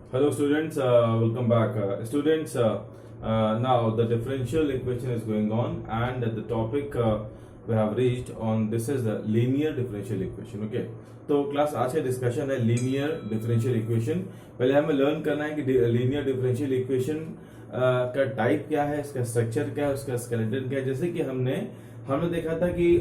Hello students, welcome back. Now the differential equation is going on and the topic we have reached on this is the linear differential equation. Okay, तो class आज का discussion है linear differential equation. पहले हमें learn करना है कि linear differential equation का टाइप क्या है, इसका स्ट्रक्चर क्या है, उसका स्केलेटन क्या है। जैसे कि हमने देखा था कि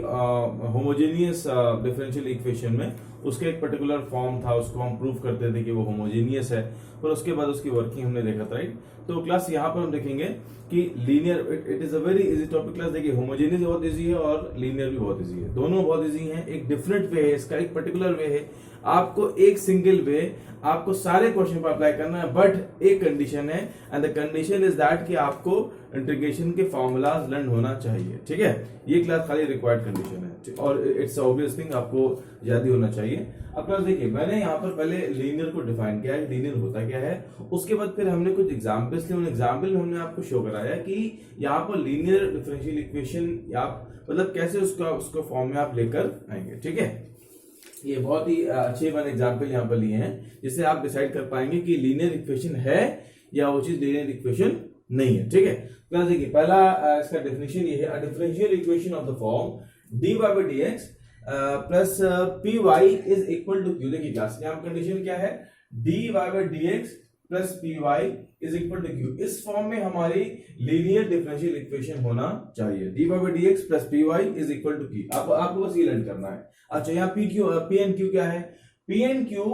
होमोजेनियस डिफरेंशियल इक्वेशन में उसका एक पर्टिकुलर फॉर्म था, उसको हम प्रूव करते थे कि वो होमोजेनियस है, पर उसके बाद उसकी वर्किंग हमने देखा था, राइट। तो क्लास यहाँ पर हम देखेंगे कि linear it is a very easy topic. Class देखिए, होमोजेनियस बहुत इजी है और लीनियर भी बहुत इजी है, दोनों बहुत इजी हैं। एक डिफरेंट वे है इसका, एक पर्टिकुलर वे है। आपको एक सिंगल वे आपको सारे क्वेश्चन पर अप्लाई करना है, बट एक कंडीशन है and the condition is that कि आपको इंटीग्रेशन के फॉर्मूलाज लर्न होना चाहिए, ठीक है। ये क्लास खाली रिक्वायर्ड कंडीशन है और इट्स ऑब्वियस थिंग, आपको याद ही होना चाहिए। अब क्लास देखिए, मैंने यहाँ पर पहले लीनियर को डिफाइन किया है, लीनियर होता क्या है। उसके बाद फिर हमने कुछ एग्जांपल्स लिए, उन एग्जांपल में हमने आपको शो कराया कि यहाँ पर लीनियर डिफरेंशियल इक्वेशन आप मतलब कैसे उसको फॉर्म में आप लेकर आएंगे, ठीक है। ये बहुत ही अच्छे मैंने एग्जांपल यहाँ पर लिए हैं जिससे आप डिसाइड कर पाएंगे कि लीनियर इक्वेशन है या वो चीज लीनियर इक्वेशन नहीं है, ठीक है। क्लास देखिए, पहला इसका डेफिनेशन ये है, differential equation of the form dy by dx plus p y is equal to q. देखिए क्लास, यहाँ कंडीशन क्या है, dy by dx plus p y is equal to q. इस फॉर्म में हमारी लीनियर डिफरेंशियल इक्वेशन होना चाहिए, dy by dx plus p y is equal to q. आपको बस ये लर्न करना है। अच्छा, यहाँ पी एंड क्यू क्या है, P and Q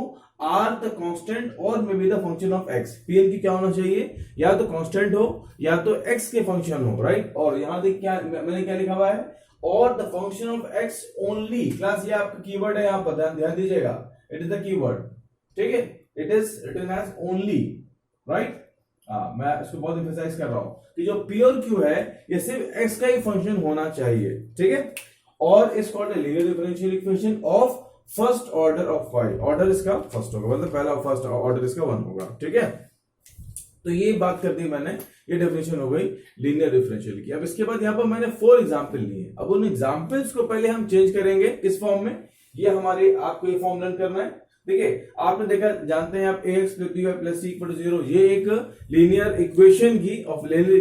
are the constant और may be the function of X. P and Q क्या होना चाहिए, या तो कांस्टेंट हो या तो एक्स के फंक्शन हो, राइट। और यहां देख क्या मैंने क्या लिखा हुआ है, और the function of x only. Class ये आपका कीवर्ड है, यहां पर ध्यान दीजिएगा, इट इज द कीवर्ड, ठीक है। It is written as only, right. मैं इसको बहुत एम्फसाइज कर रहा हूं कि जो पी और क्यू है ये सिर्फ एक्स का ही फंक्शन होना चाहिए, ठीक है। और is called linear differential equation of first order of y. Order इसका फर्स्ट होगा, मतलब पहला फर्स्ट ऑर्डर इसका 1 होगा, ठीक है। तो ये बात कर दी मैंने, ये डेफिनेशन हो गई लीनियर डिफरेंशियल की। अब इसके बाद यहाँ पर मैंने 4 एग्जांपल लिए। अब उन एग्जांपल्स को पहले हम चेंज करेंगे इस फॉर्म में। ये हमारे आपको ये फॉर्म लर्न करना है। देखिए, आपने देखा, जानते हैं आप ax plus by plus c equal to 0, ये एक लीनियर इक्वेशन की of linear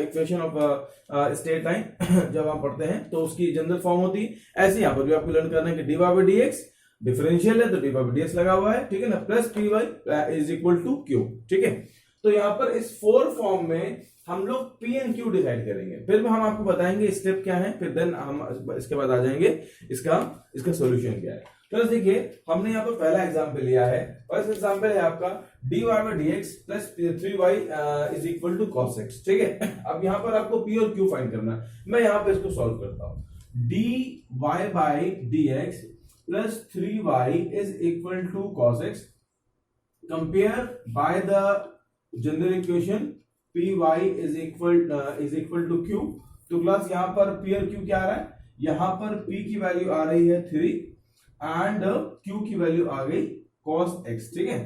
equation of straight line जब हम पढ़ते हैं तो उसकी जनरल फॉर्म होती है। ऐसे यहाँ पर भी आपको लर्न करना है कि dy by dx डिफरेंशियल है तो dy by dx लगा हुआ है, ठीक है ना, plus p y is equal to q, ठीक है। तो यहाँ पर इस 4 फॉर्म में हम लोग पी एंड क्यू डिसाइड करेंगे, फिर हम आपको बताएंगे स्टेप क्या है, फिर देन हम इसके बाद आ जाएंगे इसका सॉल्यूशन क्या है। तो देखिए, हमने यहाँ पर पहला एग्जांपल लिया है। फर्स्ट एग्जांपल है आपका dy by dx plus 3y is equal to cos x, ठीक है। अब यहाँ पर आपको p और q फाइंड करना है। मैं यहाँ पे इसको सॉल्व करता हूँ। dy by dx plus 3y is equal to cos x compare by the general equation py is equal to q। तो क्लास यहाँ पर p और q क्या आ रहा है, यहाँ पर p की वैल्यू आ रही है 3 एंड q की वैल्यू आ गई cos x, ठीक है,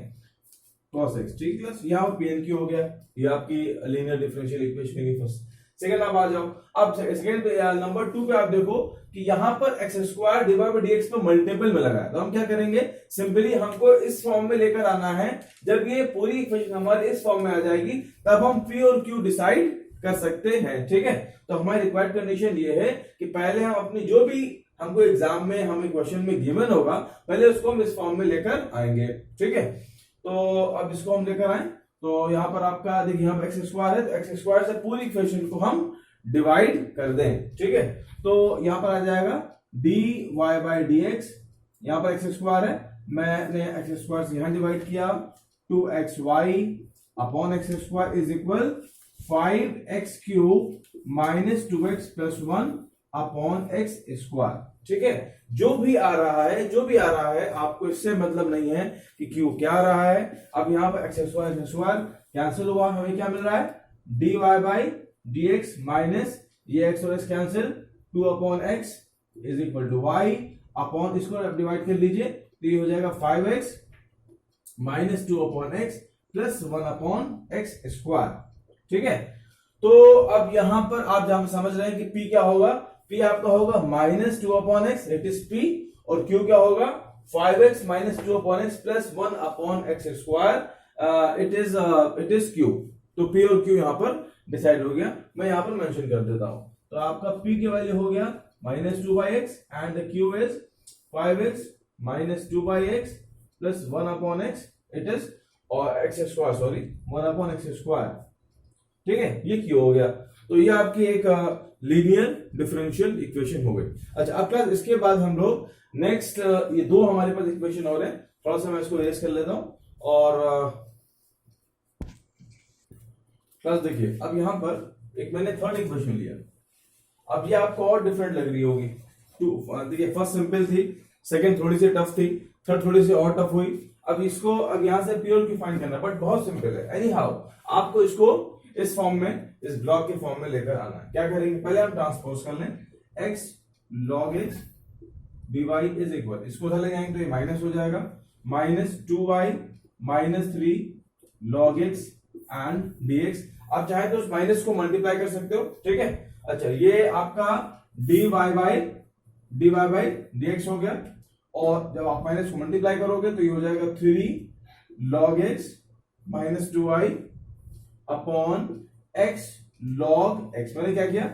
cos x, ठीक है क्लास। यहाँ पर p एंड q हो गया, ये आपकी लीनियर डिफरेंशियल इक्वेशन की फर्स्ट। सेकंड आप आ जाओ, अब सेकंड नंबर 2 पे आप देखो कि यहाँ पर x square dy by dx पे मल्टीपल में लगा है। तो हम क्या करेंगे, सिंपली हमको इस फॉर्म में लेकर आना है। जब ये पूरी इक्वेशन हमारे इस फॉर्म में आ जाएगी तब हम p और q डिसाइड कर सकते हैं, ठीक है। तो हमारी रिक्वायर्ड कंडीशन ये है कि पहले हम अपनी जो भी हमको एग्जाम में हमें क्वेश्चन में गिवन होगा, पहले उसको हम इस फॉर्म में लेकर आएंगे, ठीक है। तो अब इसको हम लेकर आए, तो यहाँ पर आपका देखिए, यहाँ पर एक्स स्क्वायर है, तो एक्स स्क्वायर से पूरी इक्वेशन को हम डिवाइड कर दें, ठीक है। तो यहाँ पर आ जाएगा dy by dx, यहाँ पर एक्स स्क्वायर है, मैंने एक्स स्क्वायर से यहाँ डिवाइड किया, 2xy upon x square is equal 5x cube minus 2x plus 1 upon x square, ठीक है। जो भी आ रहा है आपको इससे मतलब नहीं है कि क्यू क्या आ रहा है। अब यहाँ पर एक्स स्क्वायर कैंसिल हुआ, हमें क्या मिल रहा है, dy by dx माइनस ये x और x cancel, 2 upon x is equal to y upon, इसको डिवाइड कर लीजिए तो ये हो जाएगा 5x minus 2 upon x plus 1 upon x square, ठीक है। तो अब यहां पर आप जहां समझ रहे हैं कि p क्या होगा, p आपका होगा minus 2 upon x, it is p, और q क्या होगा 5x minus 2 upon x plus 1 upon x square it is Q, तो पी और क्यू यहाँ पर डिसाइड हो गया। मैं यहाँ पर मेंशन कर देता हूं, तो आपका पी की वैल्यू हो गया -2/x and the Q is 5x -2/x plus 1/x, it is और एक्स स्क्वायर, सॉरी 1/x²। ठीक है, ये क्यू हो गया। तो ये आपकी एक लीनियर डिफरेंशियल इक्वेशन हो गई। अच्छा, अब क्लास इसके बाद हम लोग नेक्स्ट ये दो हमारे पास इक्वेशन और है, थोड़ा सा मैं इसको इरेज कर लेता हूं। और क्लास देखिए, अब यहां पर एक मैंने थर्ड इक्वेशन लिया, अब ये आपको और डिफरेंट लग रही होगी। देखिए, फर्स्ट सिंपल थी, सेकंड थोड़ी सी टफ थी, थर्ड थोड़ी सी और टफ हुई। अब इसको अब यहां से प्योर की फाइंड करना, बट बहुत सिंपल है। एनी हाउ आपको इसको इस फॉर्म में, इस ब्लॉक के फॉर्म में लेकर आना है। क्या करेंगे, पहले हम ट्रांसपोज कर लें, x log x dy is equal, इसको उधर ले जाएंगे तो ये माइनस हो जाएगा, -2y -3 log x and dx। आप चाहे तो उस माइनस को मल्टीप्लाई कर सकते हो, ठीक है। अच्छा, ये आपका dy बाई dx हो गया, और जब आप माइनस को मल्टीप्लाई करोगे तो ये हो जाएगा 3 log x -2y upon x log x। मैंने क्या किया,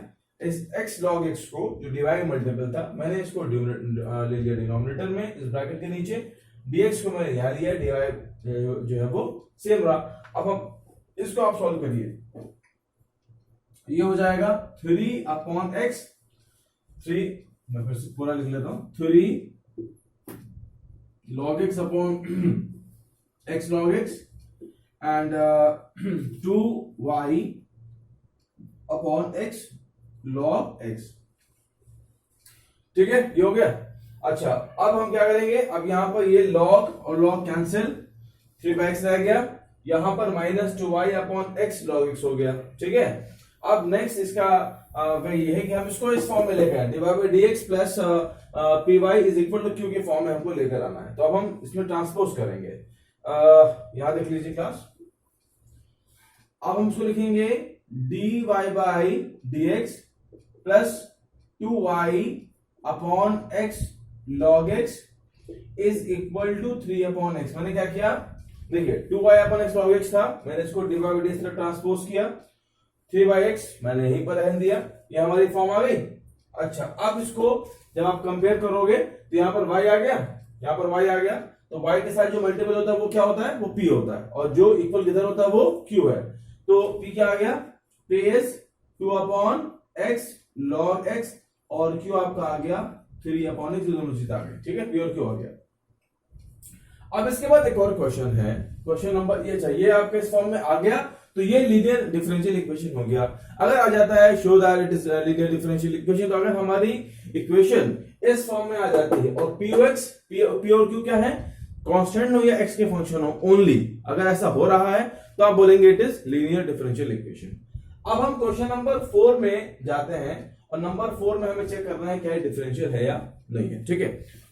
इस x log x को जो डिवाइड मल्टीपल था, मैंने इसको ले लिया डिनोमिनेटर में, इस ब्रैकेट के नीचे, dx को मैंने यहां लिया, डिवाइड जो है वो सेम रहा। अब हम इसको आप सॉल्व करिए, ये हो जाएगा 3/x, 3 मैं फिर से पूरा लिख लेता हूं, 3 log x upon x log x and 2y upon x log x। ठीक है, ये हो गया। अच्छा, अब हम क्या करेंगे, अब यहां पर ये log और log कैंसिल, 3/x रह गया, यहां पर -2y upon x log x हो गया। ठीक है, अब नेक्स्ट इसका ये है कि हम इसको इस फॉर्म में लेकर आए, divide by dx plus py is equal to q के फॉर्म में हमको लेकर आना है। तो अब हम इसमें ट्रांसपोज करेंगे, यहां देख लीजिए क्लास, अब हम इसको लिखेंगे dy by dx plus 2y upon x log x is equal to 3/x। मैंने क्या किया, देखिए 2y upon x log x था, मैंने इसको dy बाई dx से ट्रांसपोज किया, 3/x मैंने यहीं पर रहने दिया, ये हमारी फॉर्म आ गई। अच्छा, अब इसको जब आप कंपेयर करोगे तो यहां पर y आ गया, यहां पर y आ गया, तो y के साथ जो मल्टीपल होता है वो क्या होता है, वो p होता है, और जो इक्वल किधर होता है वो q है। तो p क्या आ गया, p is 2/x log x, और q आपका आ गया 3/x, दोनों चीज आ गई। ठीक है, p और q आ गया। अब इसके बाद एक और क्वेश्चन है, क्वेश्चन नंबर ये चाहिए आपके इस फॉर्म में आ गया, तो ये लीनियर डिफरेंशियल इक्वेशन हो गया। अगर आ जाता है show that it is linear differential equation, तो अगर हमारी इक्वेशन इस फॉर्म में आ जाती है और p और q क्या है, कांस्टेंट हो या x के फंक्शन हो ओनली, अगर ऐसा हो रहा है तो आप बोलेंगे it is linear differential equation. अब हम क्वेश्चन नंबर 4 में जाते हैं, और नंबर 4 में हमें चेक करना है क्या डिफरेंशियल है या नहीं है। ठीक है,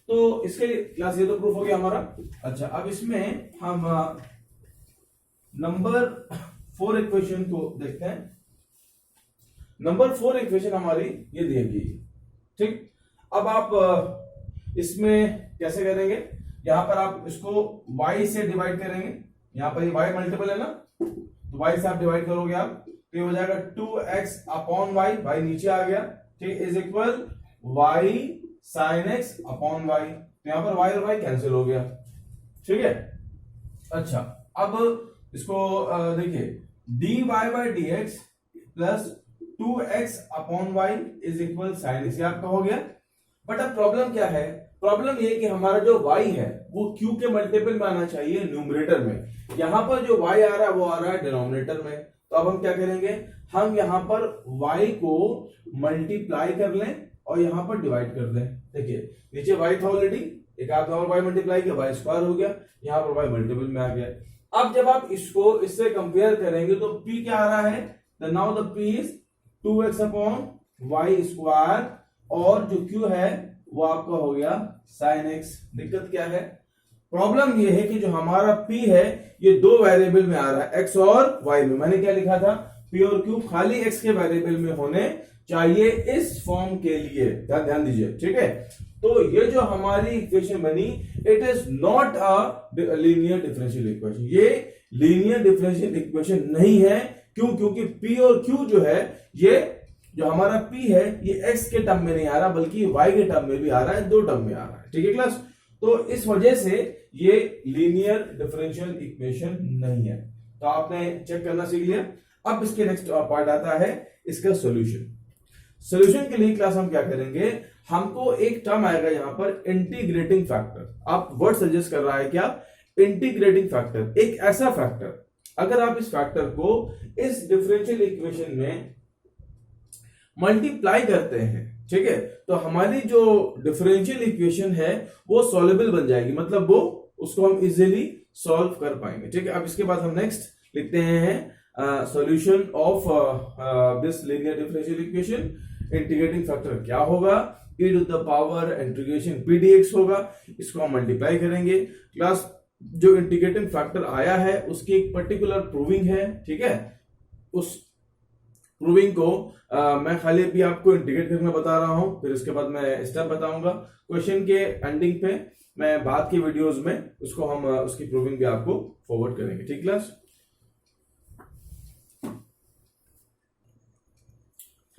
तो इसके क्लास ये तो प्रूफ हो गया हमारा। अच्छा, अब इसमें हम नंबर 4 इक्वेशन को देखते हैं। नंबर 4 इक्वेशन हमारी ये दी गई, ठीक। अब आप इसमें कैसे करेंगे, यहां पर आप इसको y से डिवाइड करेंगे, यहां पर ये y मल्टीपल है ना, तो y से आप डिवाइड करोगे आप, तो ये हो जाएगा 2x अपॉन y नीचे आ गया, ठीक, is equal y sin x upon y, तो यहां पर y और y कैंसिल हो गया। ठीक है, अच्छा, अब इसको देखिए, dy by dx plus 2x upon y is equal sine x, आपका हो गया। बट अब प्रॉब्लम क्या है, प्रॉब्लम ये कि हमारा जो y है वो q के मल्टीपल में आना चाहिए न्यूमरेटर में, यहां पर जो y आ रहा है वो आ रहा है डिनोमिनेटर में। तो अब हम क्या करेंगे, हम यहां पर y को मल्टीप्लाई कर लें और यहां पर डिवाइड कर दें। देखिए, नीचे y था ऑलरेडी, एक आधा और y मल्टीप्लाई किया, y स्क्वायर हो गया, यहां पर y मल्टीपल में आ गया। अब जब आप इसको इससे कंपेयर करेंगे तो p क्या आ रहा है, now the p is 2x upon y square, और जो q है वो आपका हो गया sin x। दिक्कत क्या है, प्रॉब्लम ये है कि जो हमारा p है ये दो वेरिएबल में आ रहा है, x और y में। मैंने क्या लिखा था, p और q खाली x के वेरिएबल में होने चाहिए इस फॉर्म के लिए, ध्यान दीजिए। ठीक है, तो ये जो हमारी इक्वेशन बनी, it is not a linear differential equation, ये लीनियर डिफरेंशियल इक्वेशन नहीं है। क्यों? क्योंकि P और Q जो है, ये जो हमारा P है ये x के टर्म में नहीं आ रहा बल्कि y के टर्म में भी आ रहा है, दो टर्म में आ रहा है। ठीक है क्लास, तो इस वजह से ये लीनियर डिफरेंशियल इक्वेशन नहीं है। तो आपने चेक करना सीख लिया। अब इसके नेक्स्ट पार्ट आता है इसका सॉल्यूशन। सॉल्यूशन के लिए क्लास हम क्या करेंगे, हमको एक टर्म आएगा यहां पर इंटीग्रेटिंग फैक्टर। आप वर्ड सजेस्ट कर रहा है क्या? Integrating factor. एक ऐसा फैक्टर, अगर आप इस फैक्टर को इस डिफरेंशियल इक्वेशन में मल्टीप्लाई करते हैं, ठीक है, तो हमारी जो डिफरेंशियल इक्वेशन है वो सॉल्वेबल बन जाएगी, मतलब वो उसको हम इजीली सॉल्व कर पाएंगे। ठीक है, अब इसके बाद हम नेक्स्ट लिखते हैं solution of this linear differential equation. Integrating factor क्या होगा? e to the power integration p dx होगा। इसको हम मल्टीप्लाई करेंगे। क्लास, जो इंटीग्रेटिंग फैक्टर आया है उसकी एक पर्टिकुलर प्रूविंग है। ठीक है, उस प्रूविंग को मैं खाली अभी आपको इंटीग्रेट करके बता रहा हूं, फिर इसके बाद मैं स्टेप बताऊंगा। क्वेश्चन के एंडिंग पे मैं बाद की वीडियोस में उसको हम उसकी प्रूविंग भी आपको फॉरवर्ड करेंगे। ठीक क्लास,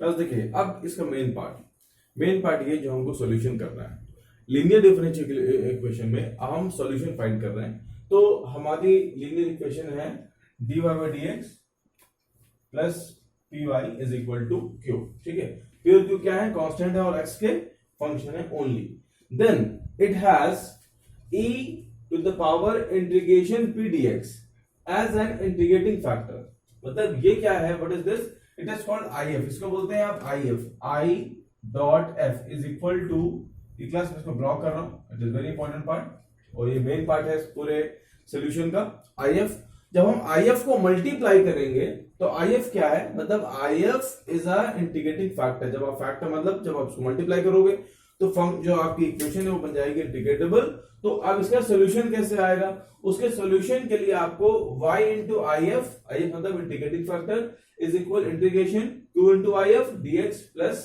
देखिए अब इसका मेन पार्ट ये जो हमको सॉल्यूशन करना है लीनियर डिफरेंशियल इक्वेशन में। हम सॉल्यूशन फाइंड कर रहे हैं, तो हमारी लीनियर इक्वेशन है dy by dx plus py is equal to q। ठीक है, p और q क्या है? कांस्टेंट है और x के फंक्शन है only. Then it has e to the power integration p dx as an integrating factor. मतलब ये क्या है? What is this? It is called if। इसको बोलते हैं आप if। i dot f is equal to, class में इसको ब्लॉक कर रहा हूं, it is very important part और ये मेन पार्ट है पूरे सॉल्यूशन का। if, जब हम if को मल्टीप्लाई करेंगे तो if क्या है? मतलब if is a integrating factor. जब आप फैक्टर मतलब जब आप उसको मल्टीप्लाई करोगे तो जो आपकी इक्वेशन है वो बन जाएगी इंटीग्रेटेबल। तो अब इसका सॉल्यूशन कैसे आएगा? उसके सॉल्यूशन के लिए आपको y इंटू if मतलब integrating factor is equal integration q into if dx plus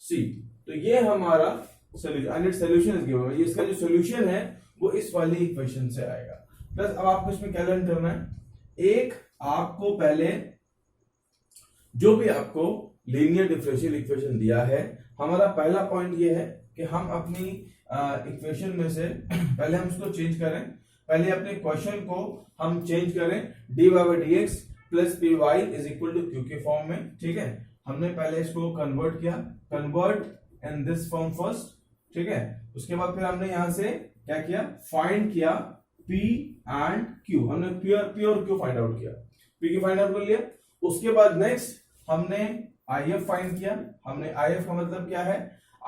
c। तो ये हमारा solution, and it's solution is given. ये इसका जो सॉल्यूशन है वो इस वाली इक्वेशन से आएगा। प्लस अब आपको इसमें क्या लर्न करना है? एक आपको पहले जो भी आपको लीनियर डिफरेंशियल इक्वेशन दिया है, हमारा पहला पॉइंट ये है कि हम अपनी इक्वेशन में से पहले हम उसको चेंज करें। पहले अपने क्वेश्चन को हम चेंज करें dy by dx plus py is equal to q के फॉर्म में। ठीक है, हमने पहले इसको कन्वर्ट किया, convert in this form first. ठीक है, उसके बाद फिर हमने यहां से क्या किया? फाइंड किया p एंड q। हमने p और q फाइंड आउट किया, p की फाइंड आउट कर लिया। उसके बाद नेक्स्ट हमने if फाइंड किया। हमने if का मतलब क्या है?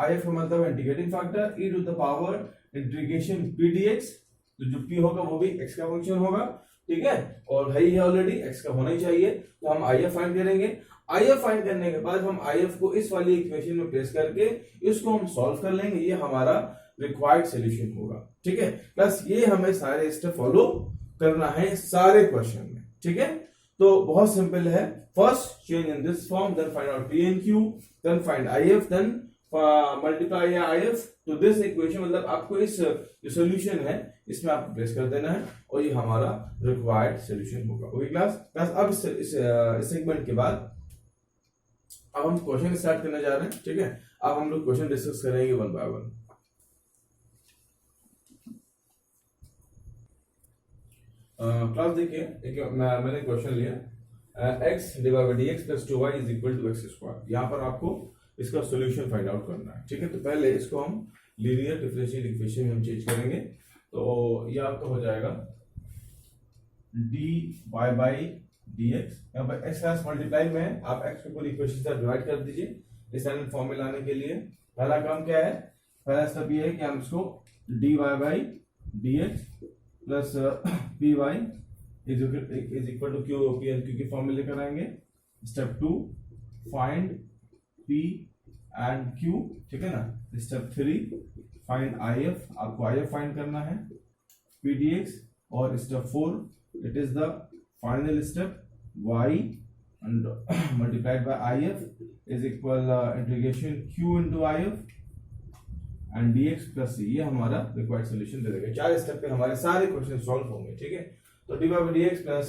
if का मतलब integrating factor e to the power integration p dx। तो जो p होगा वो भी x का फंक्शन होगा। ठीक है, और है ही ऑलरेडी, x का होना ही चाहिए। तो हम if फाइंड करेंगे। if फाइंड करने के बाद हम if को इस वाली इक्वेशन में प्लेस करके इसको हम सॉल्व कर लेंगे। ये हमारा रिक्वायर्ड सॉल्यूशन होगा। ठीक है, प्लस ये हमें सारे स्टेप फॉलो करना है सारे क्वेश्चन में। ठीक है, तो बहुत सिंपल है। First change in this form, then find out p and q, then find if, then multiply if to this equation. मतलब आपको इस जो सॉल्यूशन है इसमें आपको प्लेस कर देना है और ये हमारा रिक्वायर्ड सॉल्यूशन होगा। ओके क्लास, अब इस सेगमेंट के बाद अब हम क्वेश्चन स्टार्ट करने जा रहे हैं। ठीक है, अब हम लोग क्वेश्चन डिस्कस करेंगे वन बाय वन। क्लास देखिए, मैंने क्वेश्चन लिया x divide by dx plus 2y is equal to x square. यहाँ पर आपको इसका सॉल्यूशन फाइंड आउट करना है। ठीक है, तो पहले इसको हम लीनियर डिफरेंशियल इक्वेशन में हम चेंज करेंगे। तो ये आपका हो जाएगा dy बाय dx। यहाँ पर x क्लास मल्टीप्लाई में आप x को पूरी इक्वेशन से डिवाइड कर दीजिए इस स्टैंडर्ड फॉर्म में लाने के लिए। पहला काम क्या है? पहला स्टेप ये है कि हम इसको dy by dx plus py is equal to q and q की फॉर्म में लेकर आएंगे। Step 2 find p and q। ठीक है ना। स्टेप 3 फाइंड if, आपको if फाइंड करना है p dx। और step 4 it is the final step y and multiplied by if is equal integration q into if and dx plus c। ये हमारा required solution दे देगा। 4 स्टेप पे हमारे सारे क्वेश्चन सॉल्व होंगे। ठीक है, तो dy by dx plus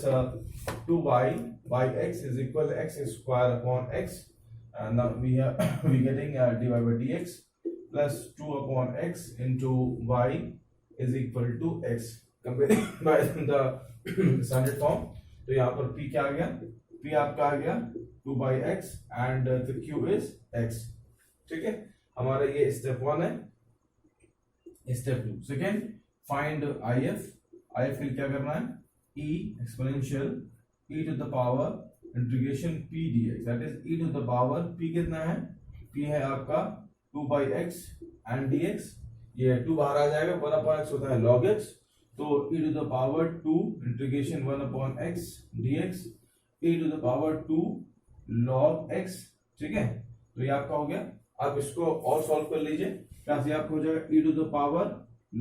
2y by x is equal to x square upon x, and now we are we getting dy by dx plus 2 upon x into y is equal to x, comparing by the standard form. तो यहाँ पर p क्या आ गया, p आपका आ गया 2 by x and the q is x. ठीक है, हमारा ये स्टेप 1 है. Step 2 second, find if. if के लिए क्या करना है, e exponential e to the power integration p dx, that is e to the power p कितना है, p है आपका 2 by x and dx, ये 2 बाहर आ जाएगा, 1 upon x होता है log x, तो e to the power 2 integration 1 upon x dx, e to the power 2 log x. ठीक है, तो ये आपका हो गया. आप इसको और सॉल्व कर लीजिए. क्लास ये आपको हो जाएगा e to the power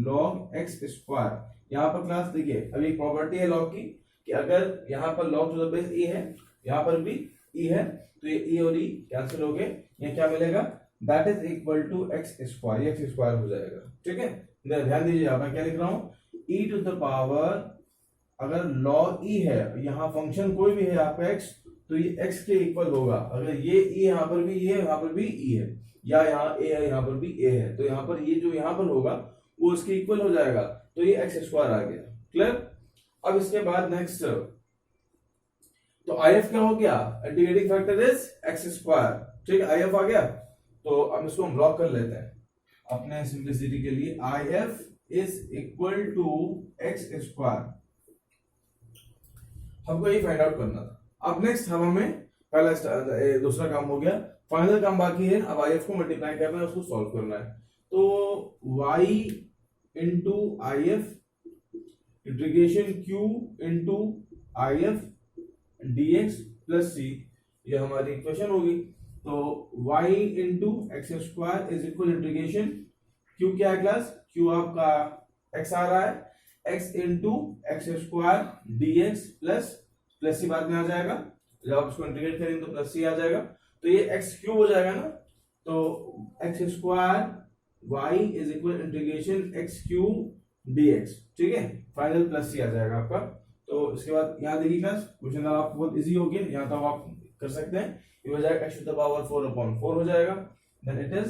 log x square. यहाँ पर क्लास देखिए, अभी एक प्रॉपर्टी है लॉग की कि अगर यहाँ पर log to the base e है, यहाँ पर भी e है, तो ये e और e कैंसिल हो गए. ये क्या मिलेगा, that is equal to x square, x square हो जाएगा. ठीक है, ध्यान दीजिए मैं क्या लिख रहा हूँ, e टू द पावर, अगर log e है, यहाँ फंक्शन कोई भी है आपका x, तो ये x के इक्वल होगा. अगर ये e यहाँ पर भी e है, यहाँ पर भी e है, या यहाँ a है, यहाँ पर भी a है, तो यहाँ पर ये जो यहाँ पर होगा वो इसके इक्वल हो जाएगा. तो ये x स्क्वायर आ गया. क्लियर. अब इसके बाद नेक्स्ट, तो if क्या हो गया, integrating factor is x square. ठीक है, if आ गया, तो अब इसको हम ब्लॉक कर लेते हैं अपने सिंप्लिसिटी के लिए. if is equal to x square, हमको ये फाइंड आउट करना था. अब नेक्स्ट हमें पहला दूसरा काम हो गया, फाइनल काम बाकी है. अब if को मल्टीप्लाई करना है, उसको सॉल्व करना है. तो y into if integration q into if dx plus c, ये हमारी इक्वेशन होगी. तो y into x square is equal integration q क्या है क्लास, q आपका x आ रहा है, x into x square dx plus c बाद में आ जाएगा. जब आप इसको इंटीग्रेट करेंगे तो प्लस c आ जाएगा. तो ये x क्यूब हो जाएगा ना, तो x square y is equal integration x cube dx. ठीक है, फाइनल प्लस c आ जाएगा आपका. तो इसके बाद यहाँ देखिए क्लास, क्वेश्चन आपको बहुत इजी हो गया, यहाँ तक आप कर सकते हैं. ये हो जाएगा x to the power 4 upon 4 हो जाएगा. Then it is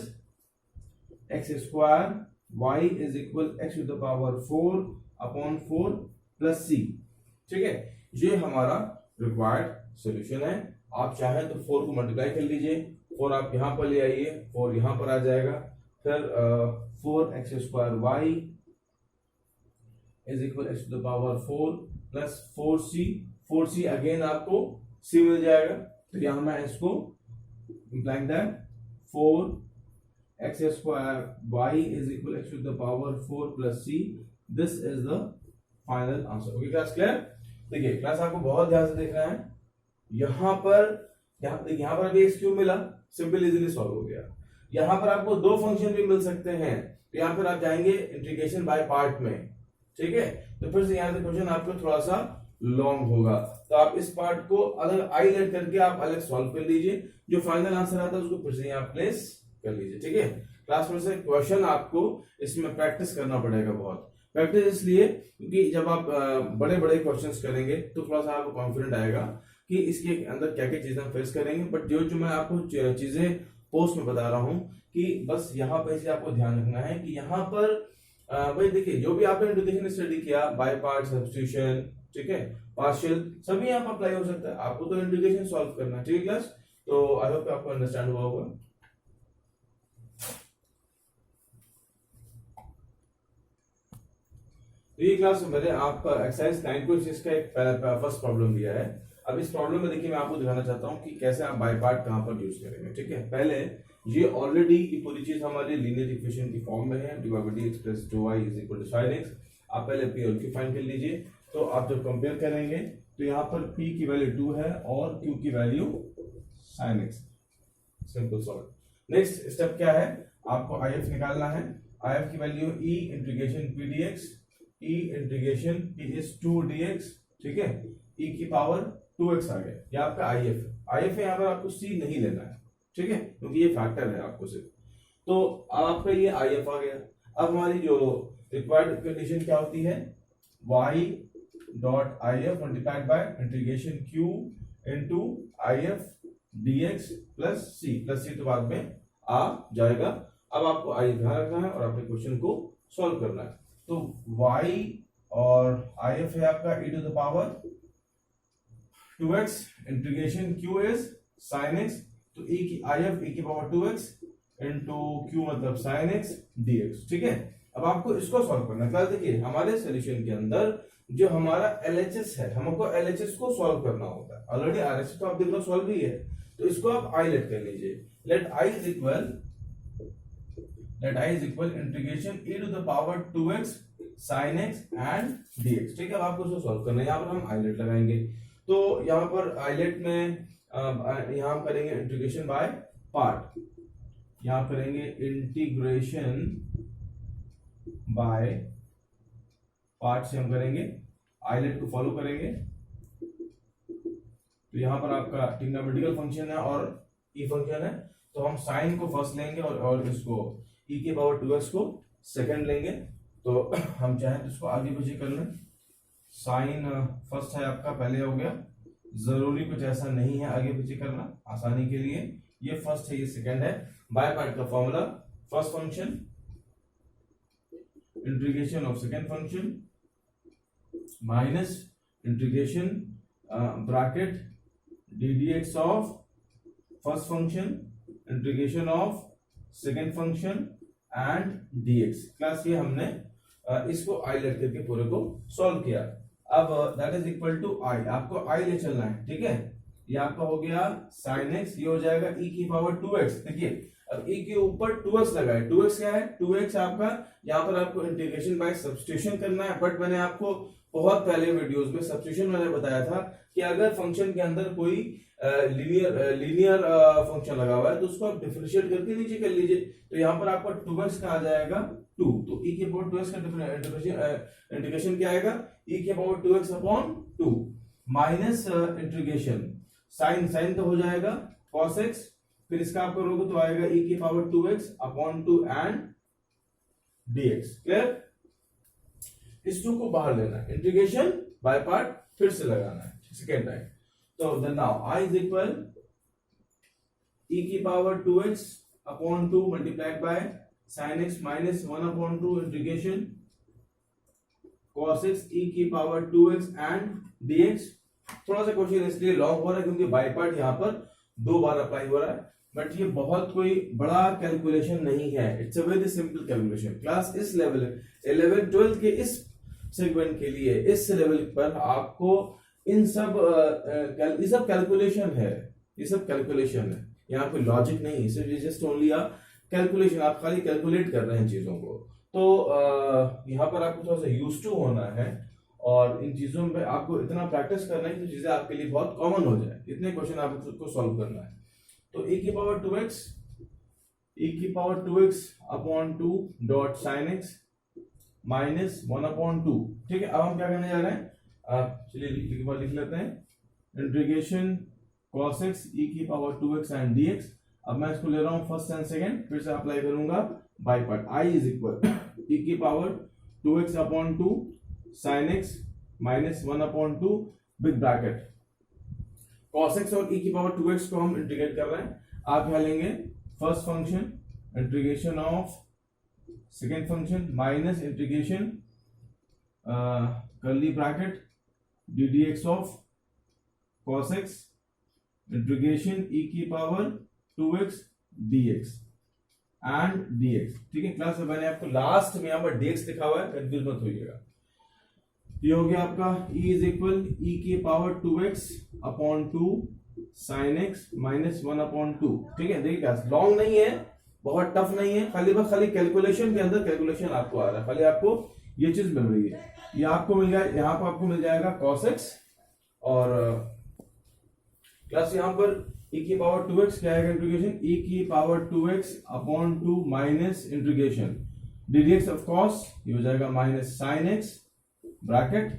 x square y is equal x to the power 4 upon 4 plus c. ठीक है, ये हमारा रिक्वायर्ड सॉल्यूशन है. आप चाहें तो 4 को मल्टीप्लाई कर लीजिए, 4 आप यहाँ पर ले आइए, 4 यहाँ पर आ जाएगा. फिर 4x square y is equal x to the power 4 plus 4c again आपको c मिल जाएगा. तो यहाँ मैं इसको implying that 4x square y is equal x to the power 4 plus c, this is the final answer. Okay class, clear. देखिए class आपको बहुत ध्यान से देखना है. यहाँ पर अभी x क्यूब मिला, सिंपल इजीली सॉल्व हो गया. यहाँ पर आपको दो फंक्शन भी मिल सकते हैं, तो यहाँ पर आप जाएंगे इंटीग्रेशन बाय पार्ट में. ठीक है, तो फिर से यहाँ से क्वेश्चन आपको थोड़ा सा लॉन्ग होगा, तो आप इस पार्ट को अलग आई लेट करके आप अलग सॉल्व कर लीजिए. जो फाइनल आंसर आता है उसको फिर से यहाँ प्लेस कर लीजिए. ठीक है, क्लास में से क्वेश्चन आपको इसमें प्रैक्टिस करना पड़ेगा. बहुत प्रैक्टिस इसलिए क्योंकि जब आप बड़े बड़े क्वेश्चंस करेंगे तो थोड़ा सा आपको कॉन्फिडेंट आएगा कि इसके अंदर क्या क्या चीजें फेस करेंगे. बट जो मैं आपको चीजें पोस्ट में बता रहा हूँ कि बस यहाँ पर इसे आपको ध्यान रखना है कि यहाँ पर भाई देखिए, जो भी आपने इंटीग्रेशन स्टडी किया, बाय पार्ट, सब्स्टिट्यूशन, ठीक है, पार्शियल, सभी यहाँ पर अप्लाई हो सकता है. आपको तो इंटीग्रेशन सॉल्व करना है. ठीक है क्लास, तो आई होप आपको अंडरस्टैंड हुआ होगा. तो ये क्लास मैंने आपका एक्सरसाइज 9.6 का एक फर्स्ट प्रॉब्लम दिया है. अब इस प्रॉब्लम में देखिए मैं आपको दिखाना चाहता हूँ कि कैसे आप बाय पार्ट कहां पर यूज करेंगे. ठीक है, पहले ये ऑलरेडी ये पूरी चीज हमारी लीनियर इक्वेशन की फॉर्म में है. dy by dx plus 2y is equal to sin x. आप पहले p और q फाइंड कर लीजिए. तो आप जब कंपेयर करेंगे तो यहाँ पर p की वैल्यू 2 है और q की value sin x. Simple solve. Next step क्या है, आपको if निकालना है. if की value e integration p dx, e integration p is 2 dx. ठीक है, e की पावर 2x आ गया. ये आपका if है, यहाँ पर आपको c नहीं लेना है. ठीक है, क्योंकि ये फैक्टर है आपको सिर्फ. तो आपका ये if आ गया. अब हमारी जो रिक्वायर्ड कंडीशन क्या होती है, y dot I F multiplied by integration Q into I F D X plus C तो बाद में आ जाएगा। अब आपको आई ध्यान रखना है और अपने क्वेश्चन को सॉल्व करना है। तो y और आई एफ है आपका e to the power 2x integration q is sin x, तो e की आई एफ e की पावर 2x इंटू q मतलब sin x dx। ठीक है, अब आपको इसको सॉल्व करना है। देखिए हमारे सोल्यूशन के अंदर जो हमारा LHS है, हमको LHS को सॉल्व करना होता है। ऑलरेडी RHS तो आप देख लो सॉल्व ही है, तो इसको आप आई लेट कर लीजिए। Let i is equal integration e to the power 2x sin x and dx। ठीक है, अब आपको इसको सॉल्व करना है। यहाँ पर हम आईलेट लगाएंगे, तो यहाँ पर आईलेट में यहाँ हम करेंगे इंटीग्रेशन बाय पार्ट। यहाँ करेंगे इंटीग्रेशन बाय पार्ट से हम करेंगे, आईलेट को फॉलो करेंगे। तो यहाँ पर आपका ट्रिग्नोमेट्रिकल फंक्शन है और ई फंक्शन है, तो हम साइन को फर्स्ट लेंगे और इसको e के पावर 2x को सेकंड लेंगे। तो हम चाहें तो इसको आगे पीछे कर लें। साइन फर्स्ट है आपका, पहले हो गया, जरूरी कुछ ऐसा नहीं है आगे पीछे करना, आसानी के लिए ये फर्स्ट है ये सेकंड है। बाय पार्ट का formula, first function integration of second function minus integration bracket ddx of first function integration of second function and dx। Class ये हमने इसको आई लेट करके पूरे को सॉल्व किया। अब दैट इज इक्वल टू आई, आपको आई ले चलना है। ठीक है, ये आपका हो गया sin x, ये हो जाएगा e की पावर 2x। देखिए अब e के ऊपर 2x लगा है, 2x क्या है, 2x आपका यहाँ पर आपको इंटीग्रेशन बाय सब्स्टिट्यूशन करना है। बट मैंने आपको बहुत पहले वीडियोस में सब्स्टिट्यूशन मैंने बताया था कि अगर फंक्शन के अंदर कोई लीनियर फंक्शन लगा हुआ है तो उसको आप डिफरेंशिएट करके नीचे कर लीजिए। तो यहाँ पर आपका 2x का आ जाएगा 2, तो e के पावर 2x का इंटीग्रेशन क्या आएगा, e के power 2x upon 2 minus integration sine तो हो जाएगा cos x, फिर इसका आप करोगे तो आएगा e के power 2x upon 2 and dx। Clear, इस 2 को बाहर लेना है, इंटीग्रेशन बाय पार्ट फिर से लगाना है सेकेंड टाइम। तो then now i is equal e की power 2x upon 2 multiplied by sin x minus 1 upon 2 integration cos x e की पावर 2x एंड dx। थोड़ा सा क्वेश्चन इसलिए लॉन्ग हो रहा है क्योंकि बाय पार्ट यहाँ पर 2 बार अप्लाई हो रहा है, बट ये बहुत कोई बड़ा कैलकुलेशन नहीं है, it's a very simple calculation. Class इस लेवल 11 12 के इस सेगमेंट के लिए, इस लेवल पर आपको इन सब ये सब कैलकुलेशन है, ये सब कैलकुलेशन है, यहाँ कोई लॉजिक नहीं, सिर्फ जस्ट ओनली अ कैलकुलेशन, आप खाली कैलकुलेट कर रहे हैं चीजों को। तो यहाँ पर आपको थोड़ा सा यूज्ड टू होना है और इन चीजों पे आपको इतना प्रैक्टिस करना है कि चीजें आपके लिए बहुत कॉमन हो जाए, इतने क्वेश्चन आपको खुद को सॉल्व करना है। तो e की power 2x upon 2 dot sin x minus 1 upon 2। ठीक है, अब हम क्या करने जा रहे हैं, चलिए लिख लेते हैं इंटीग्रेशन cos x e की पावर 2x एंड dx। अब मैं इसको ले रहा हूं फर्स्ट एंड सेकंड, फिर से अप्लाई करूंगा by part. i is equal e की power 2x upon 2 sin x minus 1 upon 2 with bracket cos x और e की पावर 2x को हम इंटीग्रेट कर रहे हैं। आप यहाँ लेंगे first function integration of second function minus integration curly bracket ddx of cos x integration e की power 2x dx and dx। ठीक है, क्लास में मैंने आपको लास्ट में यहाँ पर dx लिखा हुआ है, कंफ्यूज मत होइएगा। ये हो गया आपका e इज इक्वल e की power 2x upon 2 sin x minus 1 upon 2। ठीक है, देखिए क्लास लॉन्ग नहीं है, बहुत टफ नहीं है, खाली कैलकुलेशन के अंदर कैलकुलेशन आपको आ रहा है, खाली आपको ये चीज मिल रही है। ये आपको मिल जाए, यहाँ पर आपको मिल जाएगा cos x और प्लस यहाँ पर e की पावर 2x क्या आएगा इंटीग्रेशन e की power 2x upon 2 minus integration ddx of cos, ये हो जाएगा minus sin x bracket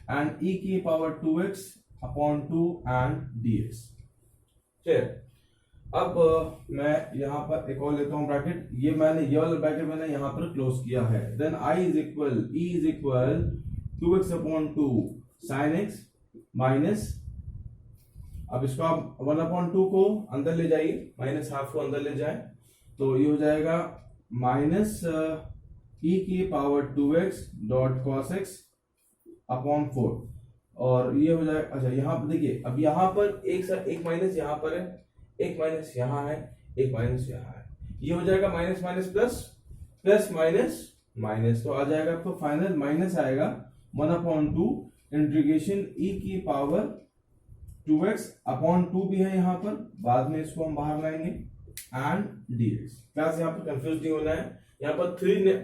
and e की power 2x upon 2 and dx। ठीक, अब मैं यहाँ पर एक और लेता हूँ ब्रैकेट, ये वाला ब्रैकेट मैंने यहाँ पर क्लोज किया है। Then i is equal e is equal 2x upon 2 sine x minus, अब इसको आप 1/2 को अंदर ले जाइए, माइनस हाफ को अंदर ले जाए, तो ये हो जाएगा माइनस e की power 2x dot cos x upon 4, और ये हो जाएगा, अच्छा यहाँ पर देखिए, अब यहाँ पर एक माइनस यहाँ पर है, एक माइनस यहाँ है, एक माइनस यहाँ है, ये हो जाएगा minus minus plus, plus minus minus, तो आ जाएगा आपको फाइनल माइनस आएगा 1/2 इंटीग्रेशन e की पावर 2x अपॉन 2 भी है यहाँ पर, बाद में इसको हम बाहर लाएंगे, एंड dx। क्लास यहाँ पर कंफ्यूज नहीं होना है, यहाँ पर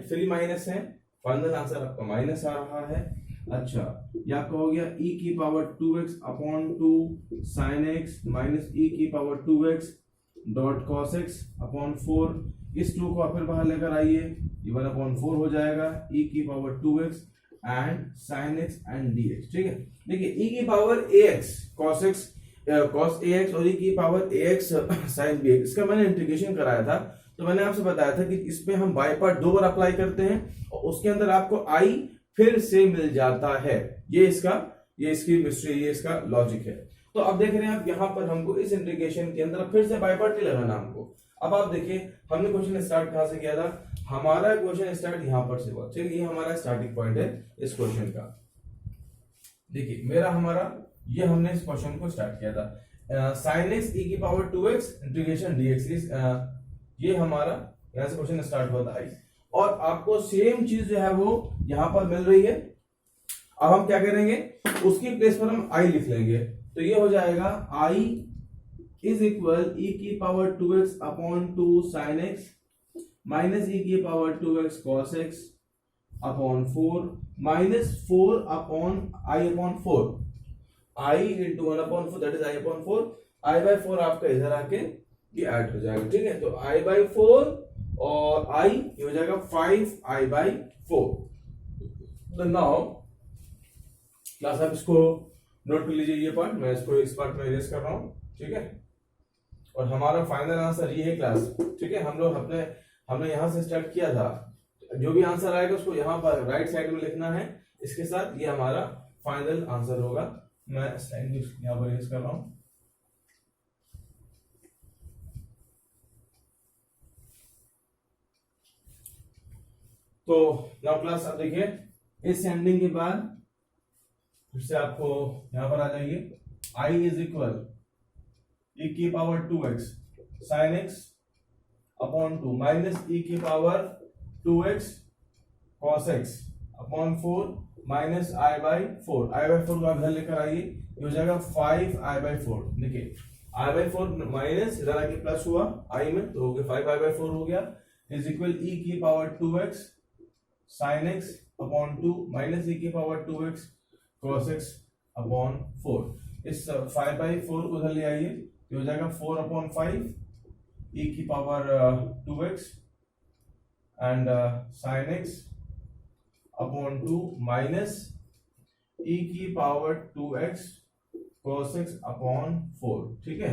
3 माइनस है, फाइनल आंसर आपका माइनस आ रहा है। अच्छा, ये आपका हो गया e की power 2x upon 2 sine x minus e की power 2x dot cos x upon 4, इस 2 को आप फिर बाहर लेकर आइए, ये 1/4 हो जाएगा e की power 2x and sine x and dx। ठीक है, देखिए e की power ax cos x cos ax और e की पावर ax sin bx, इसका मैंने इंटीग्रेशन कराया था, तो मैंने आपसे बताया था कि इसमें हम बाय पार्ट 2 बार अप्लाई करते हैं और उसके अंदर आपको i फिर से मिल जाता है, ये इसकी मिस्ट्री, ये इसका लॉजिक है। तो अब देख रहे हैं आप यहाँ पर हमको इस इंटीग्रेशन के अंदर फिर से बाय पार्ट नहीं लगाना हमको। अब आप देखिए हमने क्वेश्चन स्टार्ट कहां से किया था, हमारा क्वेश्चन स्टार्ट यहां पर से हुआ, चलिए ये हमारा स्टार्टिंग पॉइंट है इस क्वेश्चन का। देखिए ये हमने इस क्वेश्चन को स्टार्ट किया था, साइन एक्स e की पावर 2x इंटीग्रेशन dx, ये हमारा यहां से क्वेश्चन स्टार्ट हुआ था, और आपको सेम चीज जो है वो यहां पर मिल रही है। अब हम क्या करेंगे, उसकी प्लेस पर हम i लिख लेंगे, तो ये हो जाएगा i इज इक्वल e की power 2x upon 2 sine x minus e की power 2x cos x upon 4 minus 4 upon i upon 4, i into 1/4 that is i upon 4, i by 4 आपका इधर आके ये ऐड हो जाएगा। ठीक है, तो i बाई 4 और i ये हो जाएगा 5i बाई 4। तो नाउ क्लास आप इसको नोट कर लीजिए, ये पार्ट मैं इसको इस पार्ट में इरेज कर रहा हूं। ठीक है, और हमारा फाइनल आंसर ये है क्लास। ठीक है, हमने यहां से स्टार्ट किया था, जो भी आंसर आएगा उसको यहाँ पर राइट साइड में लिखना है, इसके साथ ये हमारा फाइनल आंसर होगा। मैं स्लाइड यहाँ पर इरेज कर रहा हूं। तो नाउ क्लास आप देखिए, इस एंडिंग के बाद फिर से आपको यहां पर आ जाइए, i इज इक्वल e की power 2x sine x upon 2 minus e की power 2x cos x upon 4 minus i by 4, i by 4 को आप इधर लेकर आइए, ये हो जाएगा 5i बाई 4। देखिए i बाई 4 माइनस इधर आके प्लस हुआ i में, तो हो गया 5i बाई 4 हो गया, इज इक्वल e की power 2x sine x upon 2 minus e की power 2x cos x upon 4, इस 5/4 को उधर ले आइए, ये हो जाएगा 4/5 e की power 2x and sine x upon 2 minus e की power 2x cos x upon 4। ठीक है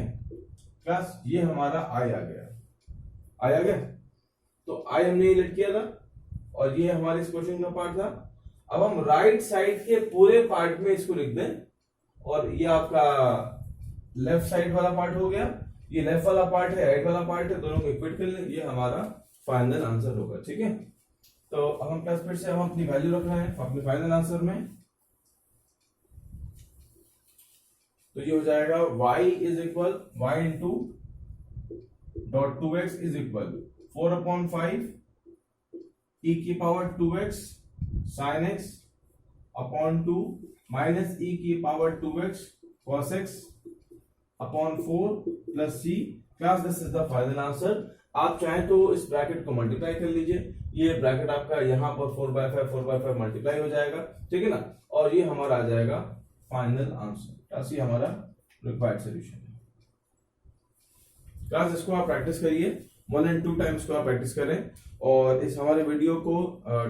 क्लास, ये हमारा i आ गया, तो i हमने ये लेट किया था और ये हमारे इस क्वेश्चन का पार्ट था। अब हम राइट साइड के पूरे पार्ट में इसको लिख दें, और ये आपका लेफ्ट साइड वाला पार्ट हो गया, ये लेफ्ट वाला पार्ट है, राइट वाला पार्ट है, दोनों को इक्वेट कर लें, ये हमारा फाइनल आंसर होगा। ठीक है, तो अब हम प्लस फिर से हम अपनी वैल्यू रख रहे हैं अपने फाइनल आंसर में, तो ये हो जाएगा y is equal y into dot 2x is equal 4/5 e की power 2x sine x upon 2 minus e की power 2x cos x upon 4 plus c। Class this is the final answer. आप चाहें तो इस ब्रैकेट को multiply कर लीजिए, ये ब्रैकेट आपका यहाँ पर 4/5 मल्टीप्लाई हो जाएगा। ठीक है ना, और ये हमारा आ जाएगा फाइनल आंसर। क्लास ये हमारा रिक्वायर्ड सॉल्यूशन है। क्लास इसको आप प्रैक्टिस करिए, 1 and 2 टाइम्स को आप प्रैक्टिस करें, और इस हमारे वीडियो को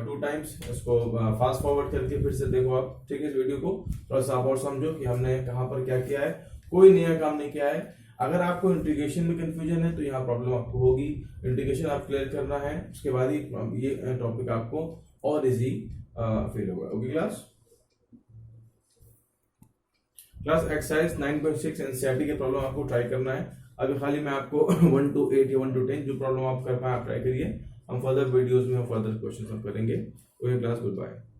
2 टाइम्स इसको फास्ट फॉरवर्ड करके फिर से देखो आप। ठीक है, इस वीडियो को थोड़ा सा आप और समझो कि हमने कहां पर क्या किया है, कोई नया काम नहीं किया है। अगर आपको इंटीग्रेशन में कंफ्यूजन है तो यहाँ प्रॉब्लम आपको होगी, इंटीग्रेशन आप क्लियर करना है, उसके बाद ही ये टॉपिक आपको और इजी फील होगा। Okay class. Class exercise 9.6 NCERT के प्रॉब्लम आपको ट्राई करना है। अभी खाली मैं आपको 1 to 8 या 1 to 10 जो प्रॉब्लम आप कर पाए आप ट्राई करिए। हम फर्दर वीडियोस में फर्दर क्वेश्चन हम करेंगे। Okay class, good bye.